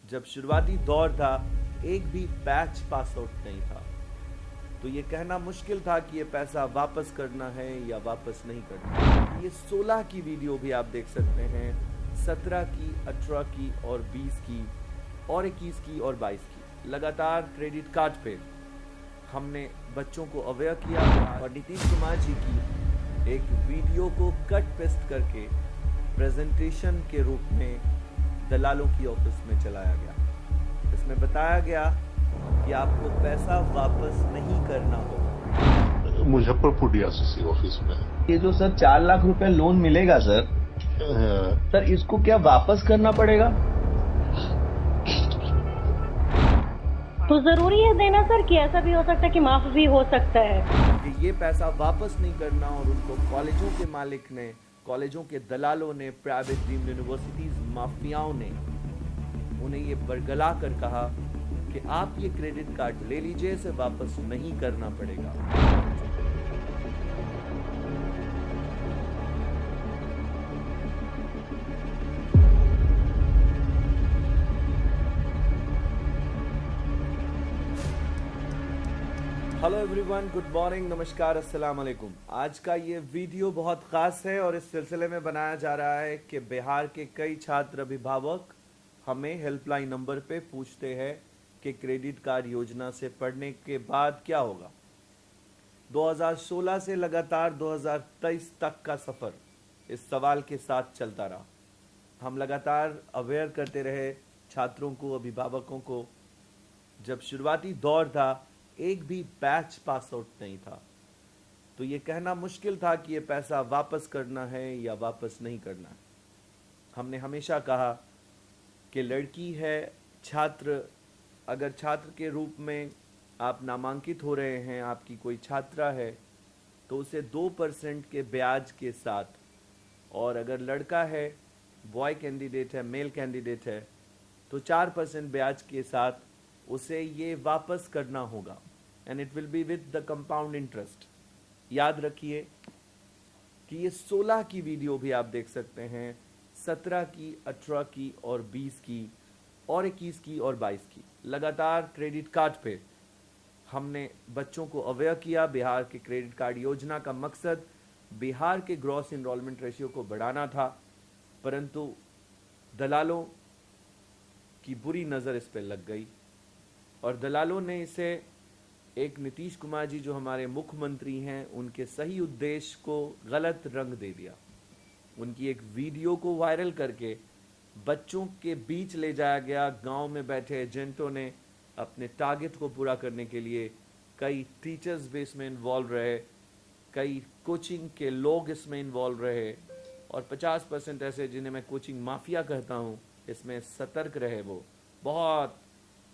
जब शुरुआती दौर था, एक भी बैच पास आउट नहीं था, तो ये कहना मुश्किल था कि ये पैसा वापस करना है या वापस नहीं करना। ये 16 की वीडियो भी आप देख सकते हैं, 17 की, 18 की और 20 की और 21 की और 22 की। लगातार क्रेडिट कार्ड पे हमने बच्चों को अवेयर किया और नीतीश कुमार जी की एक वीडियो को कट पेस्ट करके प्रेजेंटेशन के रूप में दलालों की ऑफिस में चलाया गया। इसमें बताया गया कि आपको पैसा वापस नहीं करना होगा। मुजफ्फरपुर डीआरसीसी ऑफिस में ये जो सर 4 लाख रुपए लोन मिलेगा सर इसको क्या वापस करना पड़ेगा? तो जरूरी है देना सर कि ऐसा भी हो सकता है कि माफ भी हो सकता है कि ये पैसा वापस नहीं करना और उनको कॉलेजों के मालिक ने, कॉलेजों के दलालों ने, प्राइवेट डीम्ड यूनिवर्सिटीज माफियाओं ने उन्हें ये बरगला कर कहा कि आप ये क्रेडिट कार्ड ले लीजिए, इसे वापस नहीं करना पड़ेगा। हेलो एवरीवन, गुड मॉर्निंग, नमस्कार, अस्सलाम वालेकुम। आज का ये वीडियो बहुत खास है और इस सिलसिले में बनाया जा रहा है कि बिहार के कई छात्र अभिभावक हमें हेल्पलाइन नंबर पे पूछते हैं कि क्रेडिट कार्ड योजना से पढ़ने के बाद क्या होगा। 2016 से लगातार 2023 तक का सफ़र इस सवाल के साथ चलता रहा। हम लगातार अवेयर करते रहे छात्रों को, अभिभावकों को। जब शुरुआती दौर था, एक भी बैच पास आउट नहीं था, तो ये कहना मुश्किल था कि ये पैसा वापस करना है या वापस नहीं करना है। हमने हमेशा कहा कि लड़की है, छात्र, अगर छात्र के रूप में आप नामांकित हो रहे हैं, आपकी कोई छात्रा है, तो उसे 2% के ब्याज के साथ, और अगर लड़का है, बॉय कैंडिडेट है, मेल कैंडिडेट है, तो 4% ब्याज के साथ उसे ये वापस करना होगा। And it will be with the compound interest. याद रखिए कि ये 16 की वीडियो भी आप देख सकते हैं, 17 की, 18 की और 20 की और 21 की और 22 की। लगातार क्रेडिट कार्ड पे हमने बच्चों को अवेयर किया। बिहार के क्रेडिट कार्ड योजना का मकसद बिहार के ग्रॉस इनरोलमेंट रेशियो को बढ़ाना था, परंतु दलालों की बुरी नज़र इस पर लग गई और दलालों ने इसे एक नीतीश कुमार जी जो हमारे मुख्यमंत्री हैं, उनके सही उद्देश्य को गलत रंग दे दिया। उनकी एक वीडियो को वायरल करके बच्चों के बीच ले जाया गया। गांव में बैठे एजेंटों ने अपने टारगेट को पूरा करने के लिए, कई टीचर्स भी इसमें इन्वॉल्व रहे, कई कोचिंग के लोग इसमें इन्वॉल्व रहे और 50% ऐसे जिन्हें मैं कोचिंग माफिया कहता हूँ, इसमें सतर्क रहे। वो बहुत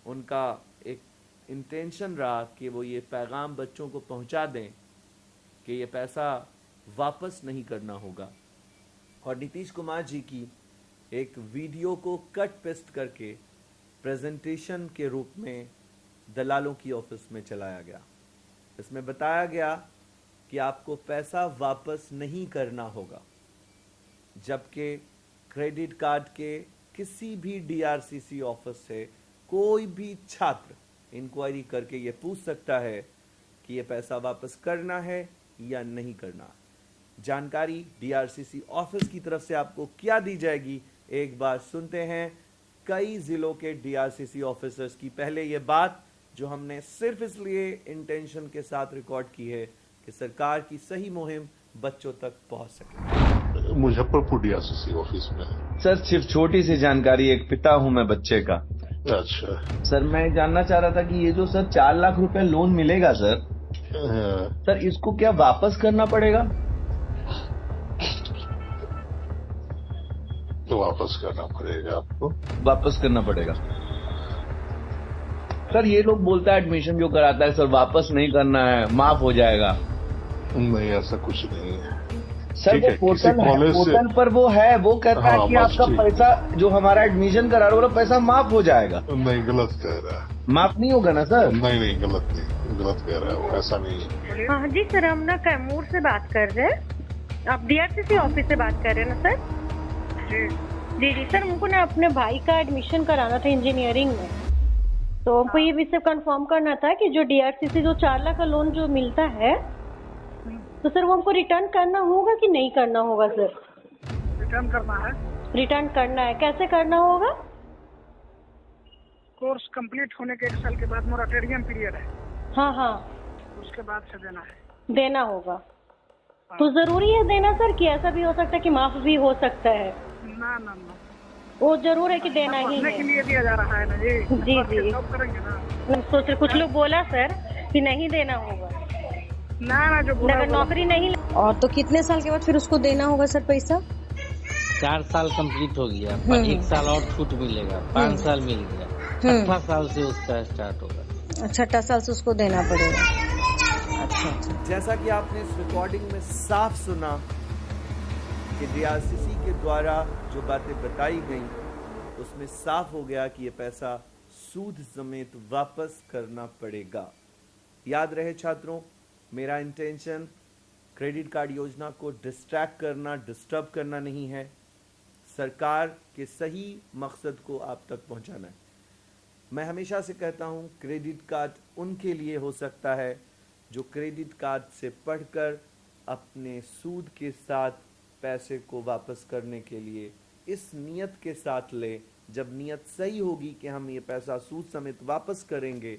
उनका एक इंटेंशन रहा कि वो ये पैगाम बच्चों को पहुंचा दें कि ये पैसा वापस नहीं करना होगा। और नीतीश कुमार जी की एक वीडियो को कट पेस्ट करके प्रेजेंटेशन के रूप में दलालों की ऑफिस में चलाया गया। इसमें बताया गया कि आपको पैसा वापस नहीं करना होगा, जबकि क्रेडिट कार्ड के किसी भी डीआरसीसी ऑफिस से कोई भी छात्र इंक्वायरी करके ये पूछ सकता है कि ये पैसा वापस करना है या नहीं करना। जानकारी डीआरसीसी ऑफिस की तरफ से आपको क्या दी जाएगी, एक बार सुनते हैं कई जिलों के डीआरसीसी ऑफिसर्स की। पहले ये बात जो हमने सिर्फ इसलिए इंटेंशन के साथ रिकॉर्ड की है कि सरकार की सही मुहिम बच्चों तक पहुंच सके। मुजफ्फरपुर डीआरसीसी ऑफिस में सर सिर्फ छोटी सी जानकारी, एक पिता हूं मैं बच्चे का। अच्छा सर मैं जानना चाह रहा था कि ये जो सर 4 लाख रुपए लोन मिलेगा सर इसको क्या वापस करना पड़ेगा? तो वापस करना पड़ेगा आपको। वापस करना पड़ेगा सर। ये लोग बोलता है एडमिशन जो कराता है सर वापस नहीं करना है, माफ हो जाएगा। नहीं, ऐसा कुछ नहीं है सर वो पोर्टल पर वो है, वो कहता है कि आपका पैसा जो हमारा एडमिशन करा रहा है वो पैसा माफ हो जाएगा। नहीं, गलत कह रहा है। माफ नहीं होगा ना सर? नहीं, गलत नहीं, गलत कह रहा है वो, ऐसा नहीं है। हाँ जी सर, हम ना कैमूर से बात कर रहे हैं। आप डीआरसीसी ऑफिस से बात कर रहे हैं ना सर? जी जी सर, हमको ना अपने भाई का एडमिशन कराना था इंजीनियरिंग में, तो हमको ये भी सिर्फ कंफर्म करना था कि जो डीआरसीसी जो 4 लाख का लोन जो मिलता है, तो सर वो हमको रिटर्न करना होगा कि नहीं करना होगा सर? रिटर्न करना है। रिटर्न करना है, कैसे करना होगा? कोर्स कंप्लीट होने के 1 साल के बाद मोराटोरियम पीरियड है, हाँ हाँ, उसके बाद से देना है। देना होगा। तो जरूरी है देना सर, कि ऐसा भी हो सकता है कि माफ भी हो सकता है? ना ना ना, वो जरूर है कि देना ही पढ़ने के है। लिए दिया जा रहा है ना जी। जी पढ़ के जी, जॉब करेंगे ना। हम सोच रहे, कुछ लोग बोला सर कि नहीं देना होगा, ना ना, जो बोला अगर बोला। नौकरी नहीं। और तो कितने साल के बाद फिर उसको देना होगा सर पैसा? 4 साल कंप्लीट हो गया, पर 1 साल और छूट मिलेगा, 5 साल मिल गया, 6 साल से उसका स्टार्ट होगा। 6 साल से उसको देना पड़ेगा। अच्छा अच्छा। जैसा कि आपने इस रिकॉर्डिंग में साफ सुना कि डीआरसीसी के द्वारा जो बातें बताई गई, उसमें साफ हो गया कि ये पैसा सूद समेत वापस करना पड़ेगा। याद रहे छात्रों, मेरा इंटेंशन क्रेडिट कार्ड योजना को डिस्ट्रैक्ट करना, डिस्टर्ब करना नहीं है। सरकार के सही मकसद को आप तक पहुंचाना है। मैं हमेशा से कहता हूं, क्रेडिट कार्ड उनके लिए हो सकता है जो क्रेडिट कार्ड से पढ़कर अपने सूद के साथ पैसे को वापस करने के लिए इस नियत के साथ ले। जब नियत सही होगी कि हम ये पैसा सूद समेत वापस करेंगे,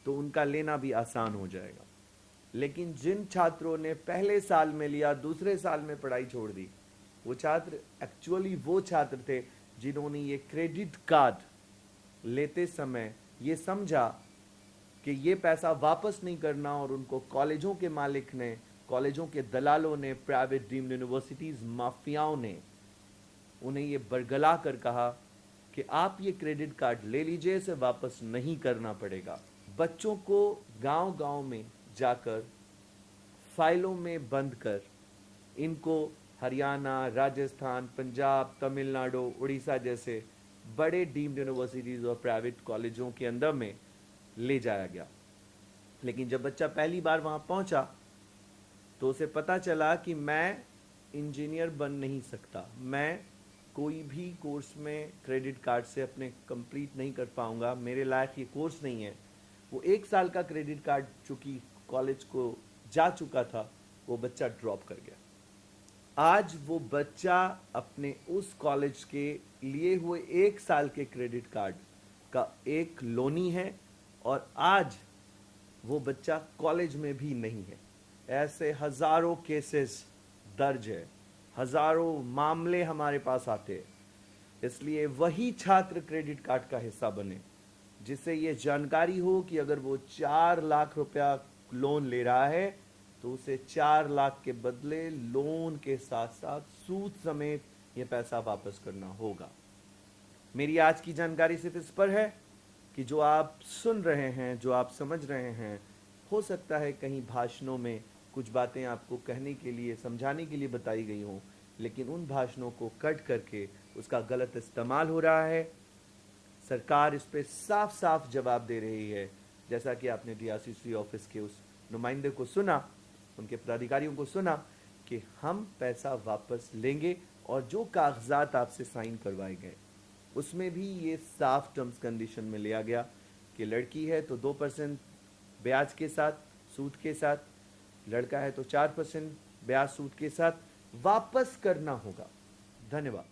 तो उनका लेना भी आसान हो जाएगा। लेकिन जिन छात्रों ने पहले साल में लिया, दूसरे साल में पढ़ाई छोड़ दी, वो छात्र एक्चुअली वो छात्र थे जिन्होंने ये क्रेडिट कार्ड लेते समय ये समझा कि ये पैसा वापस नहीं करना, और उनको कॉलेजों के मालिक ने, कॉलेजों के दलालों ने, प्राइवेट डीम्ड यूनिवर्सिटीज माफियाओं ने उन्हें ये बरगला कर कहा कि आप ये क्रेडिट कार्ड ले लीजिए, इसे वापस नहीं करना पड़ेगा। बच्चों को गांव-गांव में जाकर फाइलों में बंद कर इनको हरियाणा, राजस्थान, पंजाब, तमिलनाडु, उड़ीसा जैसे बड़े डीम्ड यूनिवर्सिटीज और प्राइवेट कॉलेजों के अंदर में ले जाया गया। लेकिन जब बच्चा पहली बार वहां पहुंचा, तो उसे पता चला कि मैं इंजीनियर बन नहीं सकता, मैं कोई भी कोर्स में क्रेडिट कार्ड से अपने कंप्लीट नहीं कर पाऊंगा, मेरे लायक ये कोर्स नहीं है। वो 1 साल का क्रेडिट कार्ड चूंकि कॉलेज को जा चुका था, वो बच्चा ड्रॉप कर गया। आज वो बच्चा अपने उस कॉलेज के लिए हुए 1 साल के क्रेडिट कार्ड का एक लोनी है, और आज वो बच्चा कॉलेज में भी नहीं है। ऐसे हजारों केसेस दर्ज है, हजारों मामले हमारे पास आते हैं। इसलिए वही छात्र क्रेडिट कार्ड का हिस्सा बने जिसे ये जानकारी हो कि अगर वो 4 लाख रुपया लोन ले रहा है, तो उसे 4 लाख के बदले लोन के साथ साथ सूद समेत ये पैसा वापस करना होगा। मेरी आज की जानकारी सिर्फ इस पर है कि जो आप सुन रहे हैं, जो आप समझ रहे हैं, हो सकता है कहीं भाषणों में कुछ बातें आपको कहने के लिए, समझाने के लिए बताई गई हों, लेकिन उन भाषणों को कट करके उसका गलत इस्तेमाल हो रहा है। सरकार इस पे साफ साफ जवाब दे रही है। जैसा कि आपने डीआरसीसी ऑफिस के उस नुमाइंदे को सुना, उनके पदाधिकारियों को सुना कि हम पैसा वापस लेंगे, और जो कागजात आपसे साइन करवाए गए उसमें भी ये साफ टर्म्स कंडीशन में लिया गया कि लड़की है तो 2% ब्याज के साथ, सूद के साथ, लड़का है तो 4% ब्याज सूद के साथ वापस करना होगा। धन्यवाद।